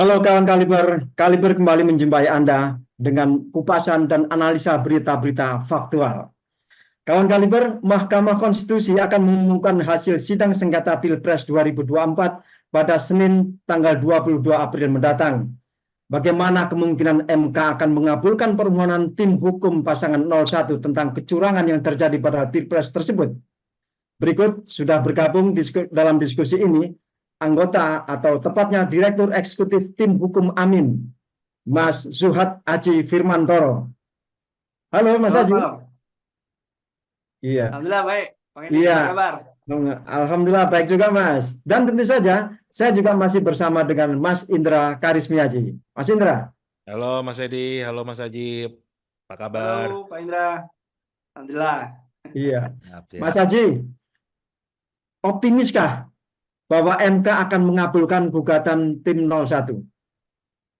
Halo kawan Kaliber, Kaliber kembali menjumpai Anda dengan kupasan dan analisa berita-berita faktual. Kawan Kaliber, Mahkamah Konstitusi akan mengumumkan hasil sidang sengketa Pilpres 2024 pada Senin tanggal 22 April mendatang. Bagaimana kemungkinan MK akan mengabulkan permohonan tim hukum pasangan 01 tentang kecurangan yang terjadi pada Pilpres tersebut? Berikut sudah bergabung dalam diskusi ini anggota atau tepatnya Direktur Eksekutif Tim Hukum Amin, Mas Zuhad Aji Firmantoro. Halo Mas Selamat Aji. malam. Iya, Alhamdulillah baik. Bang Edi, iya. apa kabar? Alhamdulillah baik juga Mas. Dan tentu saja saya juga masih bersama dengan Mas Indra Karismiaji. Mas Indra. Halo Mas Edi, halo Mas Ajib, apa kabar? Halo Pak Indra. Alhamdulillah. Iya. Siap, Mas siap. Aji, optimiskah bahwa MK akan mengabulkan gugatan tim 01?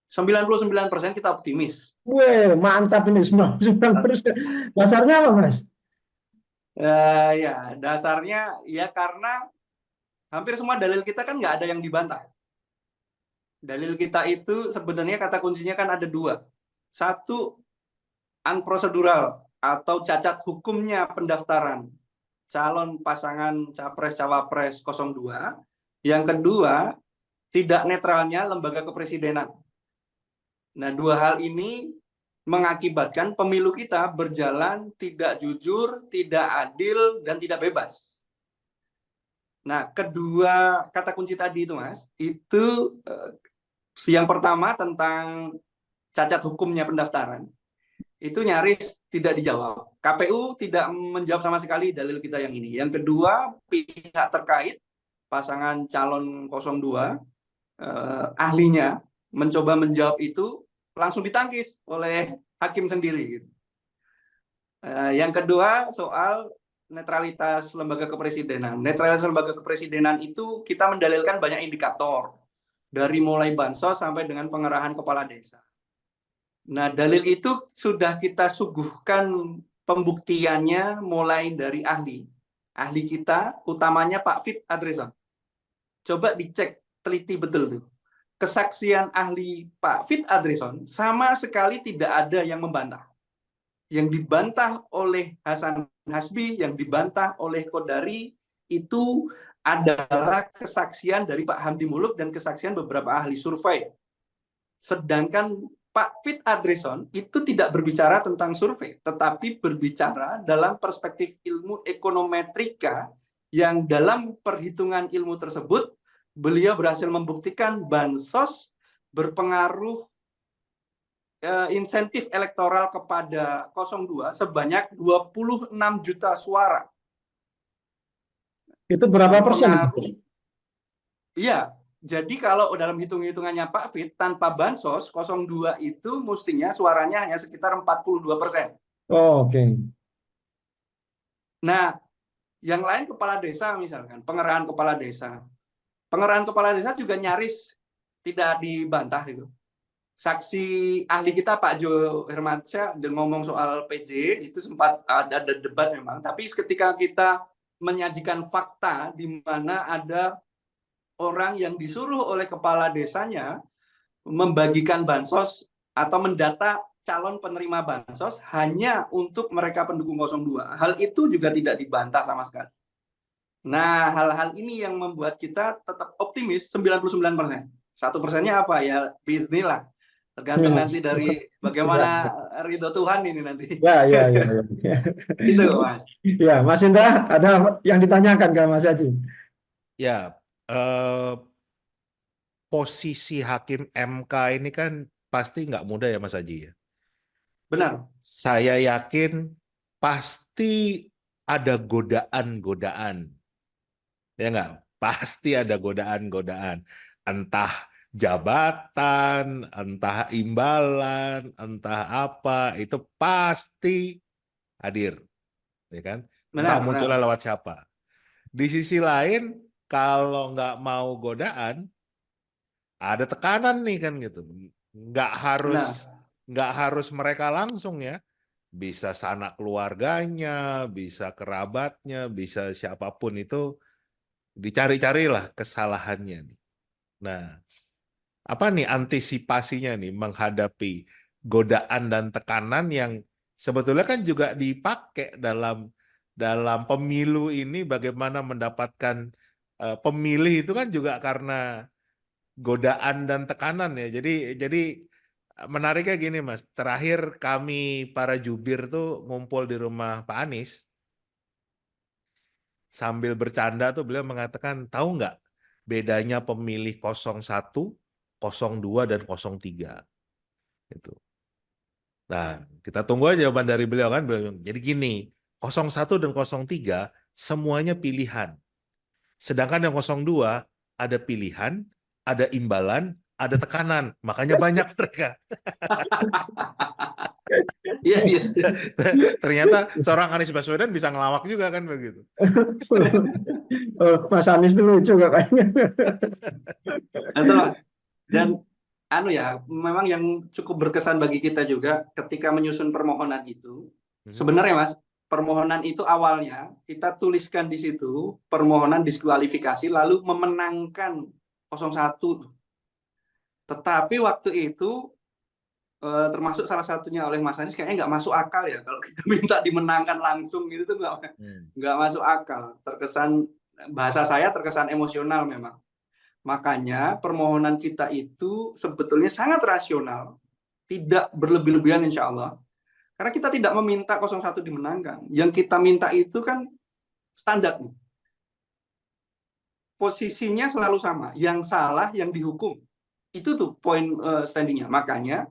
99% kita optimis. Weh, mantap ini 99%. Dasarnya apa, Mas? Ya, dasarnya ya karena hampir semua dalil kita kan nggak ada yang dibantah. Dalil kita itu sebenarnya kata kuncinya kan ada dua. Satu, unprocedural atau cacat hukumnya pendaftaran calon pasangan Capres-Cawapres 02. Yang kedua, tidak netralnya lembaga kepresidenan. Nah, dua hal ini mengakibatkan pemilu kita berjalan tidak jujur, tidak adil, dan tidak bebas. Nah, kedua kata kunci tadi itu, Mas, itu yang pertama tentang cacat hukumnya pendaftaran, itu nyaris tidak dijawab. KPU tidak menjawab sama sekali dalil kita yang ini. Yang kedua, pihak terkait, pasangan calon 02, ahlinya mencoba menjawab itu langsung ditangkis oleh hakim sendiri. Gitu. Yang kedua soal netralitas lembaga kepresidenan. Netralitas lembaga kepresidenan itu kita mendalilkan banyak indikator dari mulai bansos sampai dengan pengerahan kepala desa. Nah, dalil itu sudah kita suguhkan pembuktiannya mulai dari ahli. Ahli kita utamanya Pak Fit Adreson. Coba dicek teliti betul tuh. Kesaksian ahli Pak Fit Adreson sama sekali tidak ada yang membantah. Yang dibantah oleh Hasan Hasbi, yang dibantah oleh Kodari, itu adalah kesaksian dari Pak Hamdi Muluk dan kesaksian beberapa ahli survei. Sedangkan Pak Fit Adreson itu tidak berbicara tentang survei, tetapi berbicara dalam perspektif ilmu ekonometrika yang dalam perhitungan ilmu tersebut beliau berhasil membuktikan bansos berpengaruh insentif elektoral kepada 02 sebanyak 26 juta suara. Itu berapa persen? Iya, jadi kalau dalam hitung-hitungannya Pak Fit, tanpa bansos 02 itu mestinya suaranya hanya sekitar 42%. Oh, oke. Nah, yang lain kepala desa misalkan, pengerahan kepala desa. Pengerahan kepala desa juga nyaris tidak dibantah itu. Saksi ahli kita Pak Jo Hermansyah ngomong soal PJ itu sempat ada debat memang, tapi ketika kita menyajikan fakta di mana ada orang yang disuruh oleh kepala desanya membagikan bansos atau mendata calon penerima bansos hanya untuk mereka pendukung 02. Hal itu juga tidak dibantah sama sekali. Nah, hal-hal ini yang membuat kita tetap optimis 99%. 1%-nya apa ya? Bisnis lah. Tergantung nanti dari bagaimana ridho Tuhan ini nanti. Ya. Itu, Mas. Ya, Mas Indra, ada yang ditanyakan ke Mas Haji? Ya, posisi hakim MK ini kan pasti nggak mudah ya Mas Aji ya. Benar. Saya yakin pasti ada godaan-godaan. Ya nggak? Pasti ada godaan-godaan. Entah jabatan, entah imbalan, entah apa, itu pasti hadir. Ya kan? Entah Benar, munculnya benar. lewat siapa. Di sisi lain, kalau nggak mau godaan, ada tekanan nih kan gitu. Nggak harus Benar. nggak harus mereka langsung ya. Bisa sanak keluarganya, bisa kerabatnya, bisa siapapun itu dicari-carilah kesalahannya nih. Nah, apa nih antisipasinya nih menghadapi godaan dan tekanan yang sebetulnya kan juga dipakai dalam pemilu ini, bagaimana mendapatkan pemilih itu kan juga karena godaan dan tekanan ya. Jadi menariknya gini Mas, terakhir kami para jubir tuh ngumpul di rumah Pak Anies, sambil bercanda tuh beliau mengatakan, tahu nggak bedanya pemilih 01, 02, dan 03 itu. Nah, kita tunggu aja jawaban dari beliau kan. Jadi gini, 01 dan 03 semuanya pilihan. Sedangkan yang 02 ada pilihan, ada imbalan, ada tekanan. Makanya banyak mereka. Iya, iya. Ternyata seorang Anies Baswedan bisa ngelawak juga kan begitu. Mas Anies itu lucu kayaknya. Betul, Mas. Dan memang yang cukup berkesan bagi kita juga ketika menyusun permohonan itu, sebenarnya Mas, permohonan itu awalnya kita tuliskan di situ permohonan diskualifikasi lalu memenangkan 01. Tetapi waktu itu termasuk salah satunya oleh Mas Anies kayaknya nggak masuk akal ya kalau kita minta dimenangkan langsung gitu tuh nggak masuk akal. Terkesan, bahasa saya terkesan emosional memang. Makanya permohonan kita itu sebetulnya sangat rasional, tidak berlebih-lebihan insya Allah. Karena kita tidak meminta 01 dimenangkan. Yang kita minta itu kan standar. Posisinya selalu sama. Yang salah, yang dihukum. Itu tuh poin standingnya. Makanya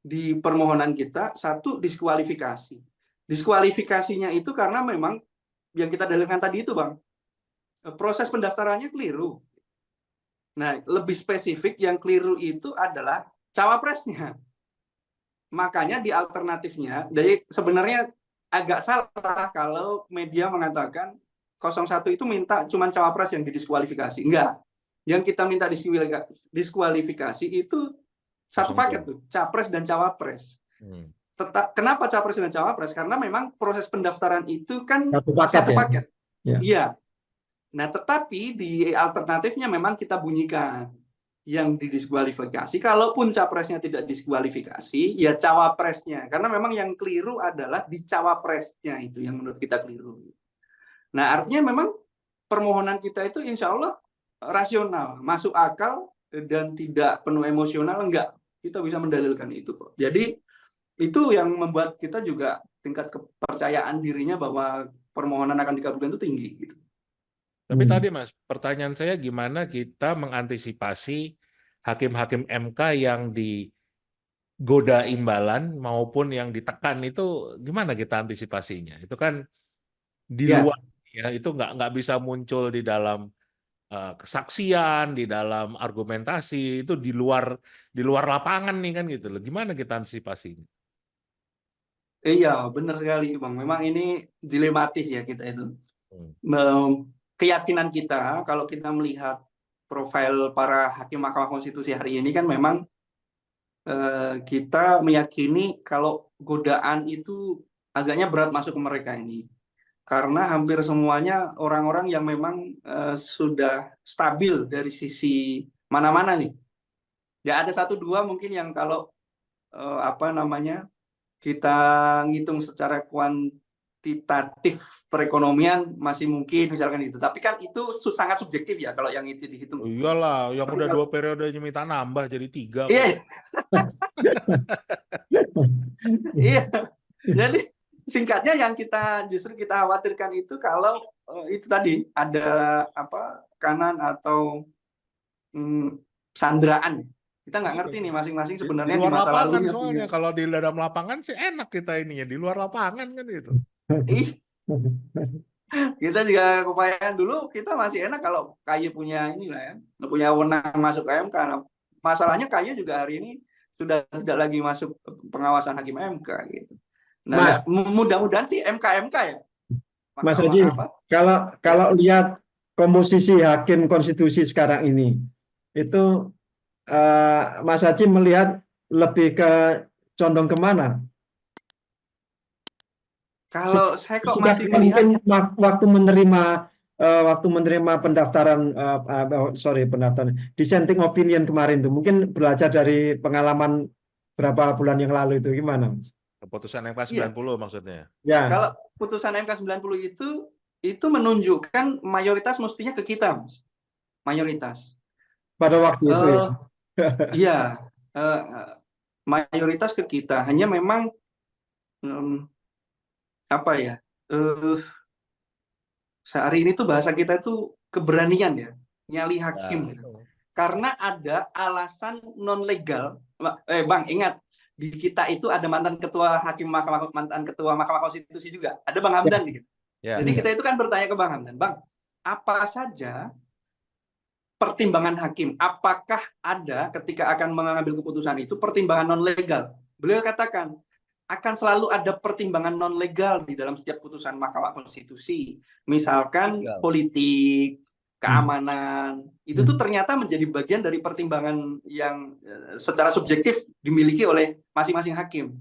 di permohonan kita, satu, diskualifikasi. Diskualifikasinya itu karena memang yang kita dalilkan tadi itu, Bang. Proses pendaftarannya keliru. Nah, lebih spesifik yang keliru itu adalah cawapresnya. Makanya di alternatifnya, jadi sebenarnya agak salah kalau media mengatakan 01 itu minta cuma cawapres yang didiskualifikasi. Enggak. Yang kita minta diskualifikasi itu satu paket tuh, capres dan cawapres. Kenapa capres dan cawapres? Karena memang proses pendaftaran itu kan satu paket. Iya. Nah, tetapi di alternatifnya memang kita bunyikan yang didiskualifikasi. Kalaupun capresnya tidak diskualifikasi, ya cawapresnya. Karena memang yang keliru adalah di cawapresnya itu yang menurut kita keliru. Nah, artinya memang permohonan kita itu insya Allah rasional, masuk akal, dan tidak penuh emosional, enggak. Kita bisa mendalilkan itu kok. Jadi, itu yang membuat kita juga tingkat kepercayaan dirinya bahwa permohonan akan dikabulkan itu tinggi gitu. Tapi tadi Mas, pertanyaan saya gimana kita mengantisipasi hakim-hakim MK yang digoda imbalan maupun yang ditekan itu, gimana kita antisipasinya? Itu kan di luar, ya, itu nggak bisa muncul di dalam kesaksian, di dalam argumentasi, itu di luar lapangan nih kan gitu loh. Gimana kita antisipasinya? Iya, benar sekali Bang. Memang ini dilematis ya kita itu. Keyakinan kita kalau kita melihat profil para hakim Mahkamah Konstitusi hari ini kan memang kita meyakini kalau godaan itu agaknya berat masuk ke mereka ini. Karena hampir semuanya orang-orang yang memang sudah stabil dari sisi mana-mana nih. Ya ada satu dua mungkin yang kalau kita ngitung secara kuantitatif perekonomian masih mungkin misalkan itu. Tapi kan itu sangat subjektif ya kalau yang itu dihitung. Oh, iyalah, yang udah 2 periode minta nambah jadi 3. Iya. Iya. Jadi singkatnya yang justru kita khawatirkan itu kalau itu tadi ada kanan atau sandraan. Kita nggak ngerti nih masing-masing sebenarnya di masa lalunya. Soalnya kalau di dalam lapangan sih enak kita ininya, di luar lapangan kan itu. Kita juga kebayang dulu kita masih enak kalau KY punya inilah ya, punya wewenang masuk ke MK. Nah, masalahnya KY juga hari ini sudah tidak lagi masuk pengawasan hakim MK gitu. Nah, mudah-mudahan sih MK ya. Mas Haji, kalau lihat komposisi hakim konstitusi sekarang ini, itu Mas Haji melihat lebih condong kemana? Kalau saya kok masih melihat waktu menerima waktu menerima pendaftaran, pendaftaran dissenting opinion kemarin tuh, mungkin belajar dari pengalaman berapa bulan yang lalu itu gimana, Mas? Keputusan MK Iya. 90 maksudnya. Ya, Kalau putusan MK 90 itu menunjukkan mayoritas mestinya ke kita, Mas. Mayoritas. pada waktu itu ya. Iya, mayoritas ke kita. Hanya memang apa ya? Sehari ini tuh bahasa kita itu keberanian ya, nyali hakim. Ya, Gitu. itu. Karena ada alasan non legal. Bang, ingat di kita itu ada mantan ketua Mahkamah Konstitusi juga. Ada Bang Hamdan gitu. Ya, Jadi ya. kita itu kan bertanya ke Bang Hamdan, Bang, apa saja pertimbangan hakim? Apakah ada ketika akan mengambil keputusan itu pertimbangan non legal? Beliau katakan akan selalu ada pertimbangan non legal di dalam setiap putusan Mahkamah Konstitusi. Misalkan Legal. politik, keamanan, itu tuh ternyata menjadi bagian dari pertimbangan yang secara subjektif dimiliki oleh masing-masing hakim.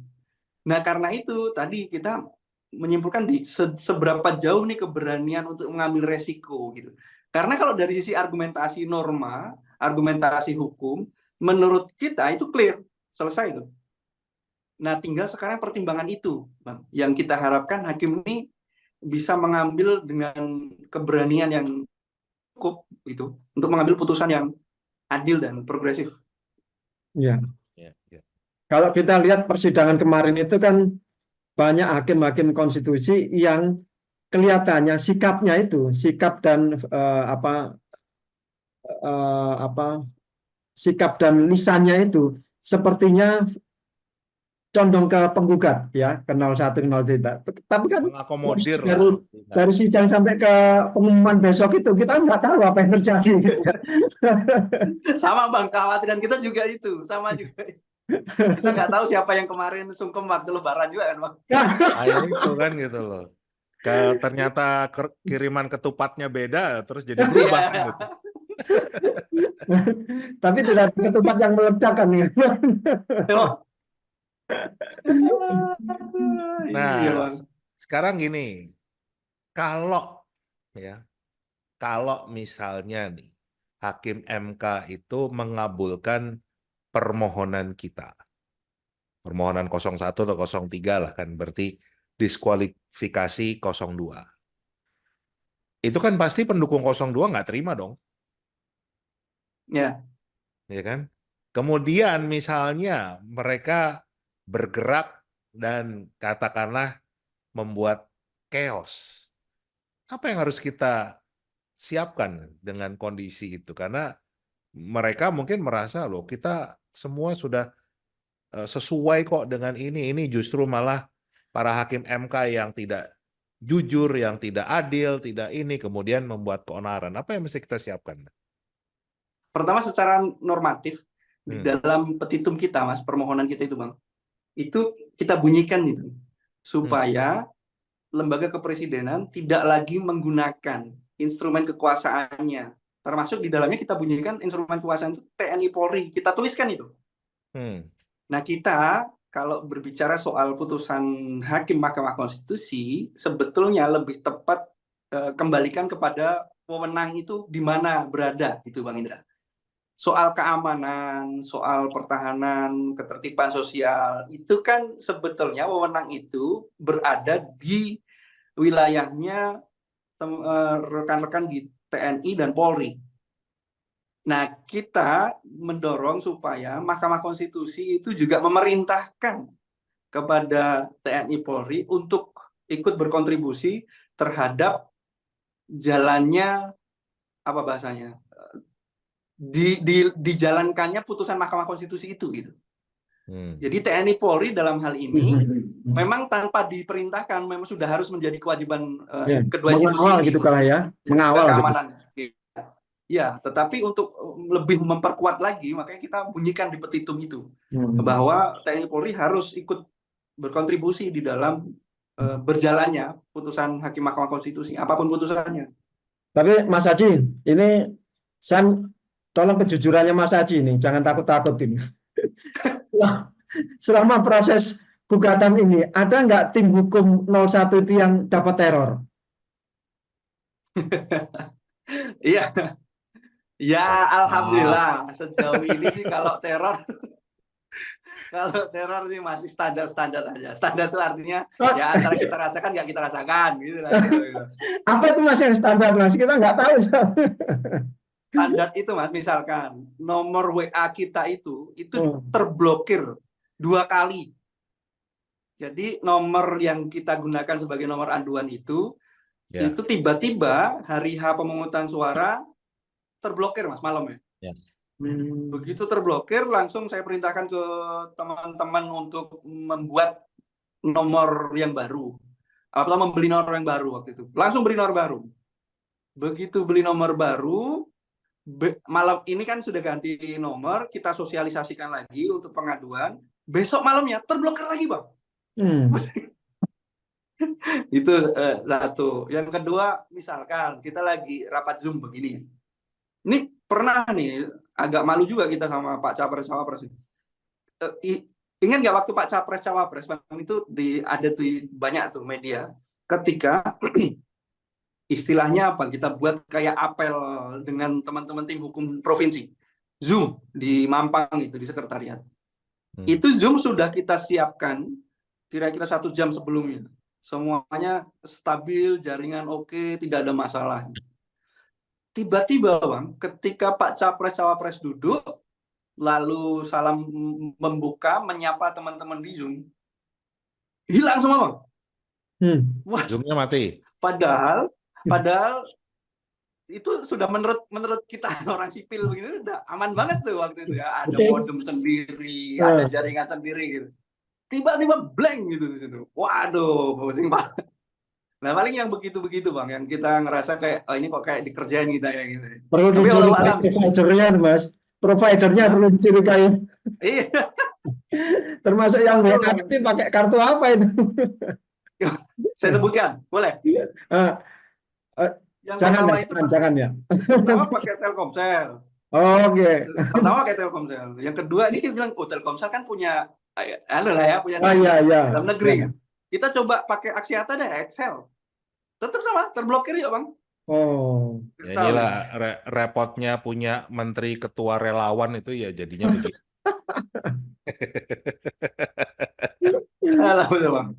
Nah, karena itu tadi kita menyimpulkan di seberapa jauh nih keberanian untuk mengambil resiko gitu. Karena kalau dari sisi argumentasi norma, argumentasi hukum, menurut kita itu clear, selesai itu. Nah, tinggal sekarang pertimbangan itu, Bang, yang kita harapkan hakim ini bisa mengambil dengan keberanian yang cukup gitu untuk mengambil putusan yang adil dan progresif. Ya. Ya, ya. Kalau kita lihat persidangan kemarin itu kan banyak hakim-hakim konstitusi yang kelihatannya sikapnya itu, sikap dan sikap dan lisannya itu sepertinya condong ke penggugat ya, ke 01, 03. Tapi kan Mengakomodir dari, lah. dari sidang sampai ke pengumuman besok itu kita nggak tahu apa yang terjadi gitu ya. Sama Bang, kekhawatiran kita juga itu, sama juga. Kita nggak tahu siapa yang kemarin sungkem waktu lebaran juga kan, Bang. Nah, ya itu kan gitu loh. Ternyata kiriman ketupatnya beda, terus jadi berubah kan gitu. Tapi tidak ada ketupat yang meledak kan ya. Oh. Nah, Iya, Bang. sekarang gini, kalau misalnya nih Hakim MK itu mengabulkan permohonan kita, permohonan 01 atau 03 lah kan, berarti diskualifikasi 02. Itu kan pasti pendukung 02 nggak terima dong, Ya. ya kan? Kemudian misalnya mereka bergerak dan katakanlah membuat chaos. Apa yang harus kita siapkan dengan kondisi itu? Karena mereka mungkin merasa loh kita semua sudah sesuai kok dengan ini justru malah para hakim MK yang tidak jujur, yang tidak adil, tidak ini kemudian membuat keonaran. Apa yang mesti kita siapkan? Pertama secara normatif di dalam petitum kita, Mas, permohonan kita itu, Bang. Itu kita bunyikan itu supaya lembaga kepresidenan tidak lagi menggunakan instrumen kekuasaannya. Termasuk di dalamnya kita bunyikan instrumen kekuasaan itu TNI Polri. Kita tuliskan itu. Nah, kita kalau berbicara soal putusan hakim Mahkamah Konstitusi, sebetulnya lebih tepat kembalikan kepada wewenang itu di mana berada, itu Bang Indra. Soal keamanan, soal pertahanan, ketertiban sosial, itu kan sebetulnya wewenang itu berada di wilayahnya rekan-rekan di TNI dan Polri. Nah, kita mendorong supaya Mahkamah Konstitusi itu juga memerintahkan kepada TNI Polri untuk ikut berkontribusi terhadap jalannya apa bahasanya? Dijalankannya putusan Mahkamah Konstitusi itu gitu. Jadi TNI Polri dalam hal ini memang tanpa diperintahkan memang sudah harus menjadi kewajiban kedua institusi mengawal ini gitu kalah ya, mengawal keamanan. Gitu. Ya, tetapi untuk lebih memperkuat lagi makanya kita bunyikan di petitum itu bahwa TNI Polri harus ikut berkontribusi di dalam berjalannya putusan Hakim Mahkamah Konstitusi apapun putusannya. Tapi Mas Haji, ini tolong kejujurannya Mas Haji ini, jangan takut-takut ini. Selama proses gugatan ini, ada nggak tim hukum 01 itu yang dapat teror? Iya, ya Ah, alhamdulillah sejauh ini sih kalau teror sih masih standar-standar aja. Standar itu artinya Oh, ya antara kita rasakan nggak kita rasakan gitu lah gitu. apa itu Mas yang standar Mas? Kita nggak tahu. Standar itu Mas, misalkan nomor WA kita itu Oh, terblokir 2 kali. Jadi nomor yang kita gunakan sebagai nomor aduan itu ya. tiba-tiba hari H pemungutan suara terblokir Mas malam ya. Ya. Begitu terblokir langsung saya perintahkan ke teman-teman untuk membuat nomor yang baru. Atau membeli nomor yang baru waktu itu. Langsung beli nomor baru. Begitu beli nomor baru, malam ini kan sudah ganti nomor, kita sosialisasikan lagi untuk pengaduan. Besok malamnya terblokir lagi, Bang. Itu satu. Yang kedua, misalkan kita lagi rapat Zoom begini. Ini pernah nih, agak malu juga kita sama Pak Capres-Cawapres. Ingat nggak waktu Pak Capres-Cawapres, Bang, itu ada tuh banyak tuh media. Ketika istilahnya apa, kita buat kayak apel dengan teman-teman tim hukum provinsi. Zoom di Mampang itu, di sekretariat. Itu Zoom sudah kita siapkan kira-kira 1 jam sebelumnya. Semuanya stabil, jaringan oke, tidak ada masalah. Tiba-tiba, Bang, ketika Pak Capres-Cawapres duduk, lalu salam membuka, menyapa teman-teman di Zoom, hilang semua, Bang. Wah, Zoom-nya mati. Padahal itu sudah menurut kita orang sipil begini udah aman banget tuh waktu itu ya. Ada modem sendiri, ada jaringan sendiri gitu. Tiba-tiba blank gitu di situ. Waduh, pusing banget. Nah, paling yang begitu-begitu, Bang, yang kita ngerasa kayak ini kok kayak dikerjain kita ya gitu. perlu dicurigai providernya, Mas. Providernya perlu dicurigai. Iya. Termasuk yang WA pakai kartu apa itu? Saya sebutkan, boleh? Yang pertama itu jangan ya. Pertama pakai Telkomsel. Oke. Pertama pakai Telkomsel. Yang kedua ini kita bilang, Telkomsel kan punya punya dalam negeri. Kita coba pakai Axiata deh, Excel. Tetap sama, terblokir ya, Bang. Oh. Ya, inilah repotnya punya menteri ketua relawan itu ya jadinya begitu. Alhamdulillah, Bang.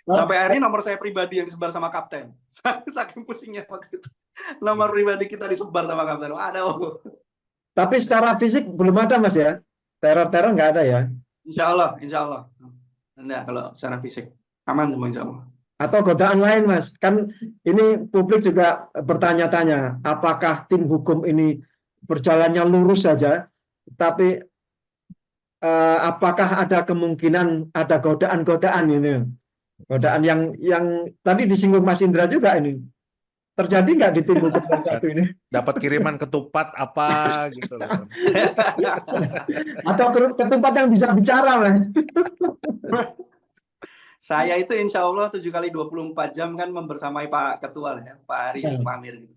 Sampai akhirnya nomor saya pribadi yang disebar sama kapten. Saking pusingnya waktu itu. Nomor pribadi kita disebar sama kapten. Waduh. Tapi secara fisik belum ada, Mas ya? Teror-teror nggak ada ya? Insya Allah. Enggak, kalau secara fisik. Aman semua, insya Allah. Atau godaan lain, Mas? Kan ini publik juga bertanya-tanya, apakah tim hukum ini berjalannya lurus saja, tapi apakah ada kemungkinan ada godaan-godaan ini? Godaan yang tadi disinggung Mas Indra juga ini. Terjadi nggak di tim hukum yang satu ini? Dapat kiriman ketupat apa gitu. Atau ketupat yang bisa bicara, Mas? Saya itu insya Allah 7 kali 24 jam kan membersamai Pak Ketua ya, Pak Hari, Pak Amir gitu.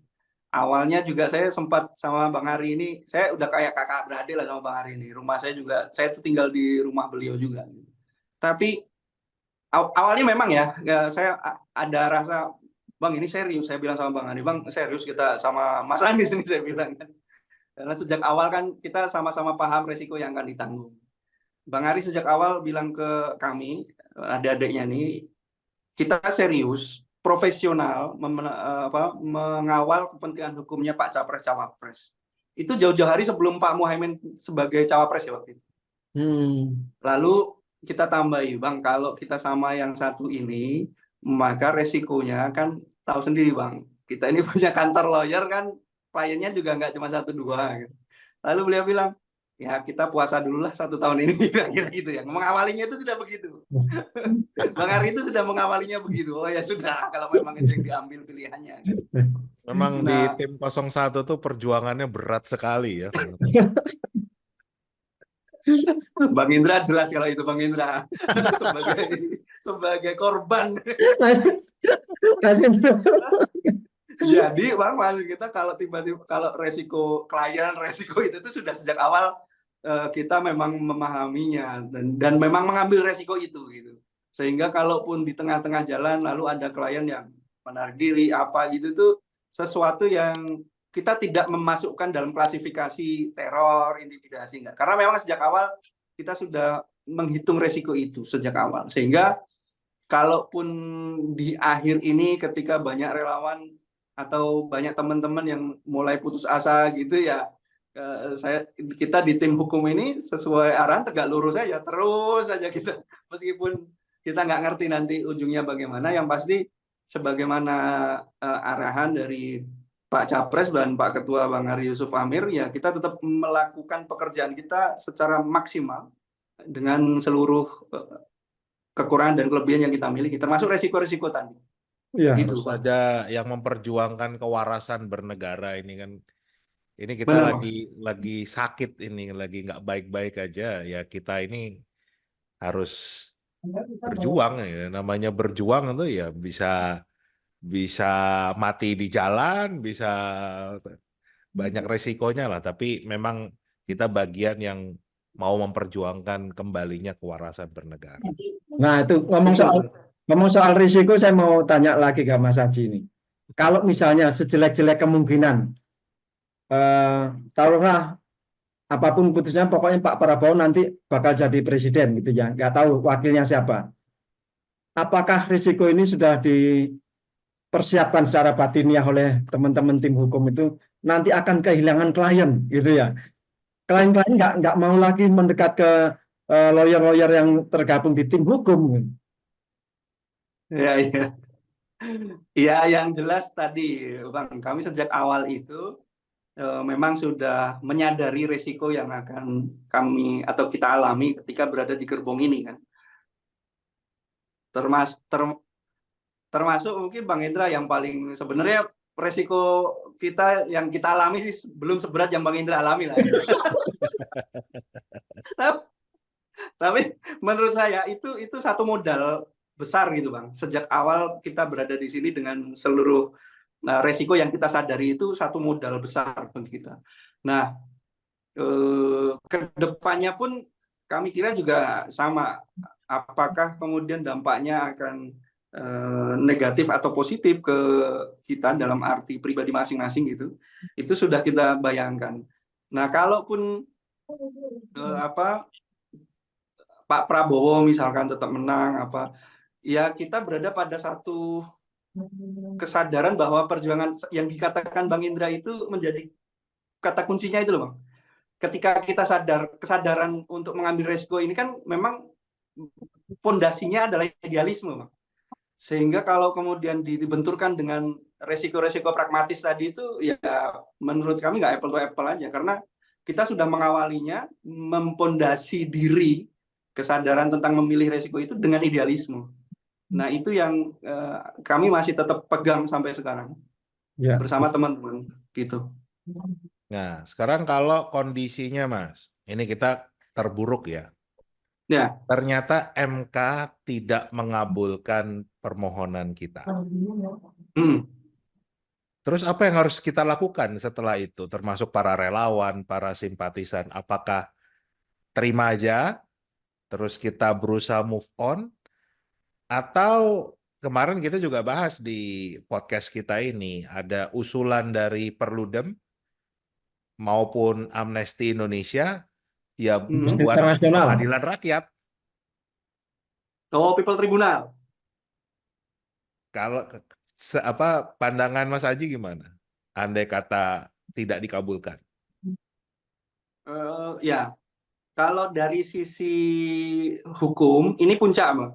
Awalnya juga saya sempat sama Bang Hari ini, saya udah kayak kakak beradik lah sama Bang Hari ini. Rumah saya juga, saya tuh tinggal di rumah beliau juga. Tapi awalnya memang ya saya ada rasa, Bang ini serius, saya bilang sama Bang Hari, Bang serius kita sama Mas Anies ini, saya bilang kan. Karena sejak awal kan kita sama-sama paham resiko yang akan ditanggung. Bang Ari sejak awal bilang ke kami, adik-adiknya nih, kita serius, profesional mengawal kepentingan hukumnya Pak Capres-Cawapres. Itu jauh-jauh hari sebelum Pak Muhaimin sebagai Cawapres ya waktu itu. Lalu kita tambahi, Bang, kalau kita sama yang satu ini, maka resikonya kan tahu sendiri, Bang. Kita ini punya kantor lawyer kan, kliennya juga nggak cuma 1-2. Gitu. Lalu beliau bilang, ya kita puasa dulu lah 1 tahun ini, kira-kira gitu ya. Mengawalinya itu sudah begitu. Bang Ari itu sudah mengawalinya begitu. Oh ya sudah, kalau memang itu yang diambil pilihannya. Memang di tim 01 tuh perjuangannya berat sekali ya. Bang Indra jelas kalau itu, Bang Indra. sebagai korban. Jadi Bang, maksud kita kalau tiba-tiba kalau resiko klien, resiko itu tuh sudah sejak awal kita memang memahaminya dan memang mengambil resiko itu gitu. Sehingga kalaupun di tengah-tengah jalan lalu ada klien yang menarik diri, apa gitu tuh sesuatu yang kita tidak memasukkan dalam klasifikasi teror, intimidasi, enggak. Karena memang sejak awal kita sudah menghitung resiko itu sejak awal. Sehingga kalaupun di akhir ini ketika banyak relawan atau banyak teman-teman yang mulai putus asa gitu ya, kita di tim hukum ini sesuai arahan tegak lurus saja, terus saja kita, meskipun kita nggak ngerti nanti ujungnya bagaimana, yang pasti sebagaimana arahan dari Pak Capres dan Pak Ketua Bang Ari Yusuf Amir, ya kita tetap melakukan pekerjaan kita secara maksimal dengan seluruh kekurangan dan kelebihan yang kita miliki, termasuk resiko-resiko tadi. Iya. Gitu, Terus Pak. ada yang memperjuangkan kewarasan bernegara ini kan. Ini kita Benar, Pak. lagi sakit ini, lagi nggak baik-baik aja. Ya kita ini harus berjuang ya. Namanya berjuang itu ya bisa mati di jalan, bisa banyak resikonya lah. Tapi memang kita bagian yang mau memperjuangkan kembalinya kewarasan bernegara. Nah, itu ngomong soal risiko, saya mau tanya lagi ke Mas Haji ini. Kalau misalnya sejelek-jelek kemungkinan, taruhlah apapun putusnya, pokoknya Pak Prabowo nanti bakal jadi presiden gitu ya, nggak tahu wakilnya siapa. Apakah risiko ini sudah dipersiapkan secara batiniah oleh teman-teman tim hukum itu nanti akan kehilangan klien gitu ya? Klien-klien nggak mau lagi mendekat ke lawyer-lawyer yang tergabung di tim hukum. Ya, ya. Ya, yang jelas tadi, Bang, kami sejak awal itu memang sudah menyadari resiko yang akan kami atau kita alami ketika berada di gerbong ini kan. Termasuk mungkin Bang Indra yang paling sebenarnya resiko kita yang kita alami sih belum seberat yang Bang Indra alami lah. Tapi menurut saya itu satu modal besar gitu, Bang. Sejak awal kita berada di sini dengan seluruh resiko yang kita sadari, itu satu modal besar bagi kita. Nah, ke depannya pun kami kira juga sama. Apakah kemudian dampaknya akan negatif atau positif ke kita dalam arti pribadi masing-masing gitu, itu sudah kita bayangkan. Nah, kalaupun Pak Prabowo misalkan tetap menang, ya kita berada pada satu kesadaran bahwa perjuangan yang dikatakan Bang Indra itu menjadi kata kuncinya itu loh, Bang. Ketika kita kesadaran untuk mengambil resiko ini kan memang pondasinya adalah idealisme, Bang. Sehingga kalau kemudian dibenturkan dengan resiko-resiko pragmatis tadi itu, ya menurut kami nggak apple to apple aja, karena kita sudah mengawalinya mempondasi diri kesadaran tentang memilih resiko itu dengan idealisme. Nah, itu yang kami masih tetap pegang sampai sekarang Ya. bersama teman-teman gitu. Nah, sekarang kalau kondisinya, Mas, ini kita terburuk ya. Ya. Ternyata MK tidak mengabulkan permohonan kita. Terus apa yang harus kita lakukan setelah itu, termasuk para relawan, para simpatisan? Apakah terima aja, terus kita berusaha move on, atau kemarin kita juga bahas di podcast kita ini, ada usulan dari Perludem maupun Amnesty Indonesia, ya membuat pengadilan rakyat. Oh, People Tribunal. Kalau pandangan Mas Haji gimana? Andai kata tidak dikabulkan. Ya, kalau dari sisi hukum ini puncak, Bang.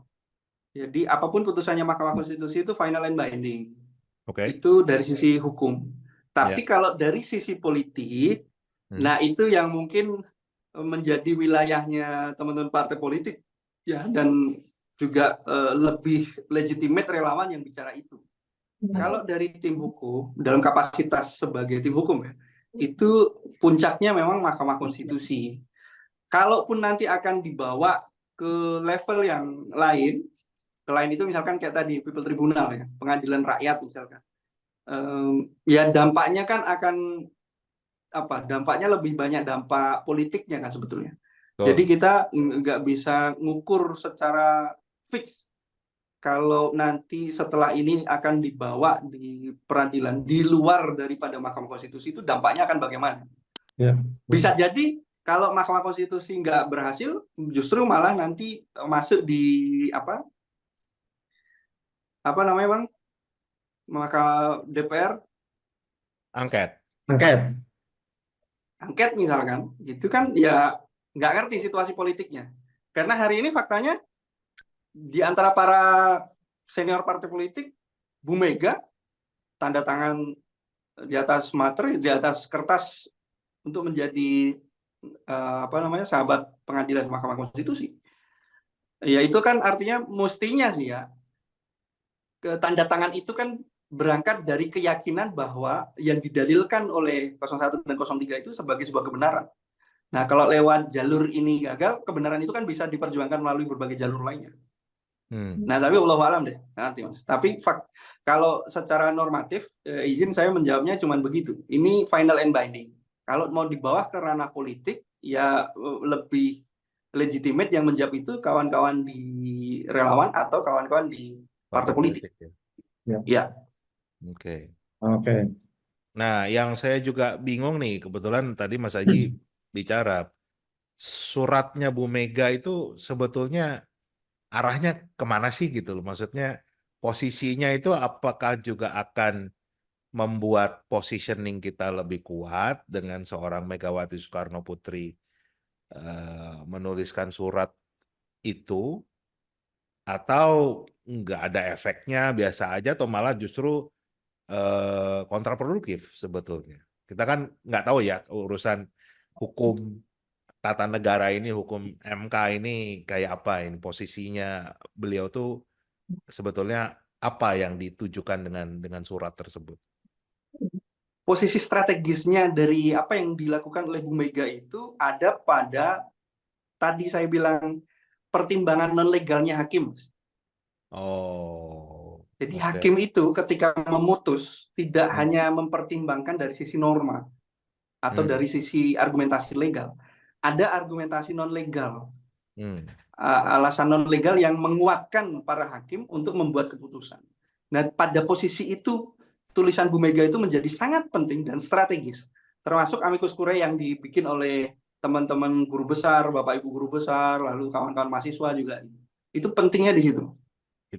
Jadi apapun putusannya Mahkamah Konstitusi itu final and binding. Itu dari sisi hukum. Tapi kalau dari sisi politik, nah itu yang mungkin menjadi wilayahnya teman-teman partai politik, ya, dan juga lebih legitimate relawan yang bicara itu. Kalau dari tim hukum, dalam kapasitas sebagai tim hukum ya, itu puncaknya memang Mahkamah Konstitusi. Kalaupun nanti akan dibawa ke level yang lain, selain itu misalkan kayak tadi People Tribunal ya, pengadilan rakyat misalkan, ya dampaknya kan akan dampaknya lebih banyak dampak politiknya kan sebetulnya. Jadi kita nggak bisa ngukur secara fix kalau nanti setelah ini akan dibawa di peradilan di luar daripada Mahkamah Konstitusi itu dampaknya akan bagaimana? Ya. Bisa jadi kalau Mahkamah Konstitusi nggak berhasil, justru malah nanti masuk di apa namanya Bang? Maka DPR Angket. Angket. angket misalkan, itu kan ya nggak ngerti situasi politiknya. Karena hari ini faktanya di antara para senior partai politik, Bu Mega tanda tangan di atas materi, di atas kertas untuk menjadi sahabat pengadilan Mahkamah Konstitusi. Ya itu kan artinya mestinya sih ya, tanda tangan itu kan berangkat dari keyakinan bahwa yang didalilkan oleh 01 dan 03 itu sebagai sebuah kebenaran. Nah, kalau lewat jalur ini gagal, kebenaran itu kan bisa diperjuangkan melalui berbagai jalur lainnya. Nah, tapi wallahu alam deh nanti Mas. Tapi kalau secara normatif, izin saya menjawabnya cuma begitu. Ini final and binding. Kalau mau dibawa ke ranah politik, ya lebih legitimate yang menjawab itu kawan-kawan di relawan atau kawan-kawan di partai politik. Ya. Ya. Oke. Oke. Nah, yang saya juga bingung nih, kebetulan tadi Mas Haji bicara suratnya Bu Mega itu sebetulnya arahnya kemana sih gitu loh? Maksudnya posisinya itu apakah juga akan membuat positioning kita lebih kuat dengan seorang Megawati Soekarno Putri menuliskan surat itu, atau nggak ada efeknya biasa aja, atau malah justru kontraproduktif sebetulnya. Kita kan nggak tahu ya urusan hukum tata negara ini, hukum MK ini kayak apa ini posisinya beliau tuh sebetulnya apa yang ditujukan dengan surat tersebut. Posisi strategisnya dari apa yang dilakukan oleh Bu Mega itu ada pada tadi saya bilang pertimbangan non legalnya hakim. Oh. Jadi Oke. hakim itu ketika memutus tidak hanya mempertimbangkan dari sisi norma atau dari sisi argumentasi legal. Ada argumentasi non legal. Alasan non legal yang menguatkan para hakim untuk membuat keputusan. Nah, pada posisi itu tulisan Bu Mega itu menjadi sangat penting dan strategis. Termasuk amicus curiae yang dibikin oleh teman-teman guru besar, Bapak Ibu guru besar, lalu kawan-kawan mahasiswa juga. Itu pentingnya di situ.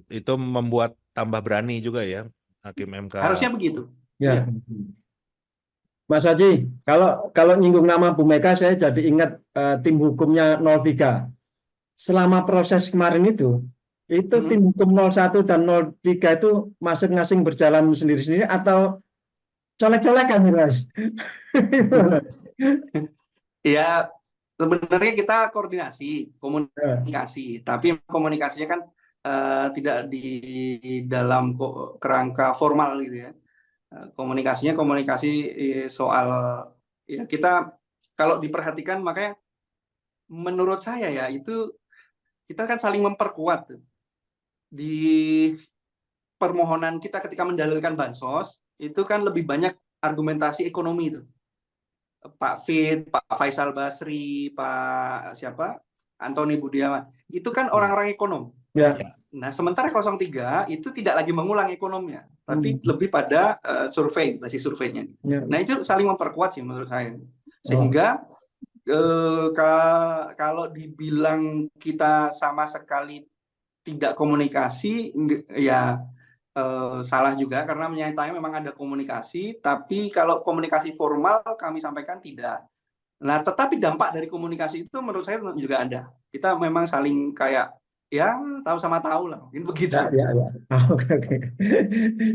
Itu membuat tambah berani juga ya hakim MK. Harusnya begitu. Ya. Ya. Mas Haji, kalau nyinggung nama Bu Mega, saya jadi ingat tim hukumnya 03. Selama proses kemarin itu tim hukum 01 dan 03 itu masing-masing berjalan sendiri-sendiri atau colek-colekan, Mas? Ya, sebenarnya kita komunikasi, tapi komunikasinya kan tidak di dalam kerangka formal gitu ya. Komunikasinya komunikasi soal ya kita kalau diperhatikan, makanya menurut saya ya itu kita kan saling memperkuat di permohonan kita ketika mendalilkan bansos itu kan lebih banyak argumentasi ekonomi itu. Pak Fit, Pak Faisal Basri, Pak siapa? Antoni Budiawan. Itu kan orang-orang ekonom. Ya. Nah, sementara 03 itu tidak lagi mengulang ekonomnya, tapi lebih pada survei, basis surveinya. Ya. Nah, itu saling memperkuat sih menurut saya. Sehingga kalau dibilang kita sama sekali tidak komunikasi, ya salah juga, karena menyatakan memang ada komunikasi, tapi kalau komunikasi formal kami sampaikan tidak. Nah, tetapi dampak dari komunikasi itu menurut saya juga ada. Kita memang saling kayak ya tahu sama tahu lah, mungkin begitu. Ya. Oke.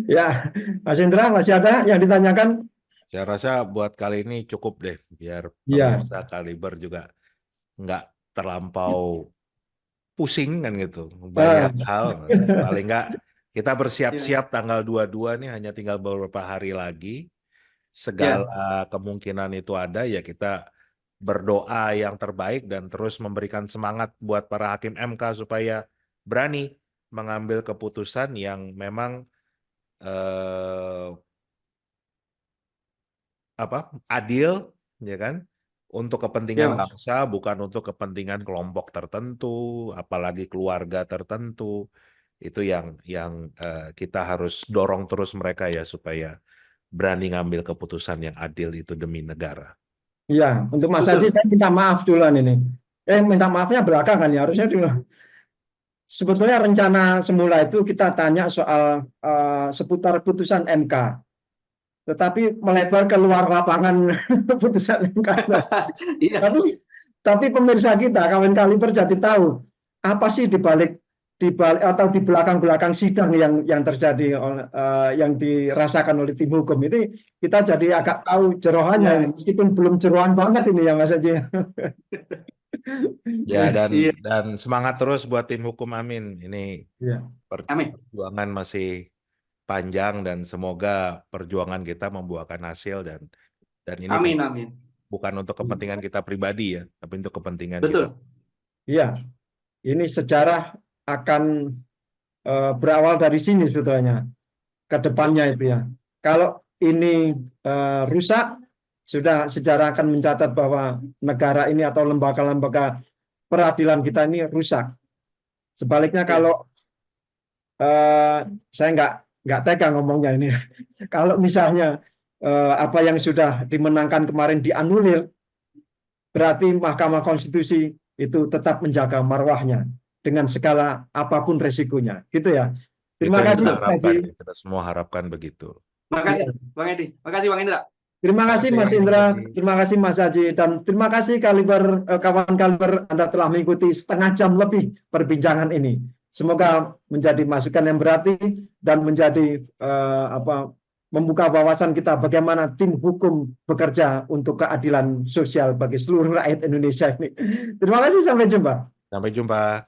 Ya, Mas Indra masih ada yang ditanyakan? Saya rasa buat kali ini cukup deh, biar Ya. pemirsa Kaliber juga nggak terlampau pusing kan gitu, banyak hal. Paling nggak kita bersiap-siap tanggal 22 nih, hanya tinggal beberapa hari lagi. Segala kemungkinan itu ada, ya kita berdoa yang terbaik dan terus memberikan semangat buat para hakim MK supaya berani mengambil keputusan yang memang adil, ya kan, untuk kepentingan bangsa, bukan untuk kepentingan kelompok tertentu, apalagi keluarga tertentu Itu yang kita harus dorong terus mereka ya supaya berani ngambil keputusan yang adil itu demi negara. Iya, untuk Mas Haji Betul. saya minta maaf duluan ini. Minta maafnya belakangan ya, harusnya dulu. Sebetulnya rencana semula itu kita tanya soal seputar putusan MK, tetapi melebar ke luar lapangan putusan MK. Iya, Tapi pemirsa kita, kawan kaliber jadi tahu apa sih di balik atau di belakang-belakang sidang yang terjadi yang dirasakan oleh tim hukum ini, kita jadi agak tahu jerohannya ini, ya, meskipun belum jerohan banget ini ya Mas Haji. Ya, iya, dan semangat terus buat tim hukum Amin. Ini Iya. amin, perjuangan masih panjang dan semoga perjuangan kita membuahkan hasil dan ini amin, amin. bukan untuk kepentingan kita pribadi ya, tapi untuk kepentingan kita. Betul. Iya, ini sejarah akan berawal dari sini sebetulnya ke depannya itu ya. Kalau ini rusak, sudah sejarah akan mencatat bahwa negara ini atau lembaga-lembaga peradilan kita ini rusak. Sebaliknya Ya. kalau saya nggak tega ngomongnya ini. Kalau misalnya apa yang sudah dimenangkan kemarin dianulir, berarti Mahkamah Konstitusi itu tetap menjaga marwahnya dengan segala apapun resikonya, gitu ya. Itu Terima yang kasih, kita Mas harapkan, Haji. kita semua harapkan begitu. Makasih, Iya. Bang Edi. Makasih, Bang Indra. Terima kasih Terima Mas kasih, Indra, Mas Haji. terima kasih Mas Haji, dan terima kasih kawan kaliber Anda telah mengikuti setengah jam lebih perbincangan ini. Semoga menjadi masukan yang berarti dan menjadi membuka wawasan kita bagaimana tim hukum bekerja untuk keadilan sosial bagi seluruh rakyat Indonesia ini. Terima kasih, sampai jumpa. Sampai jumpa.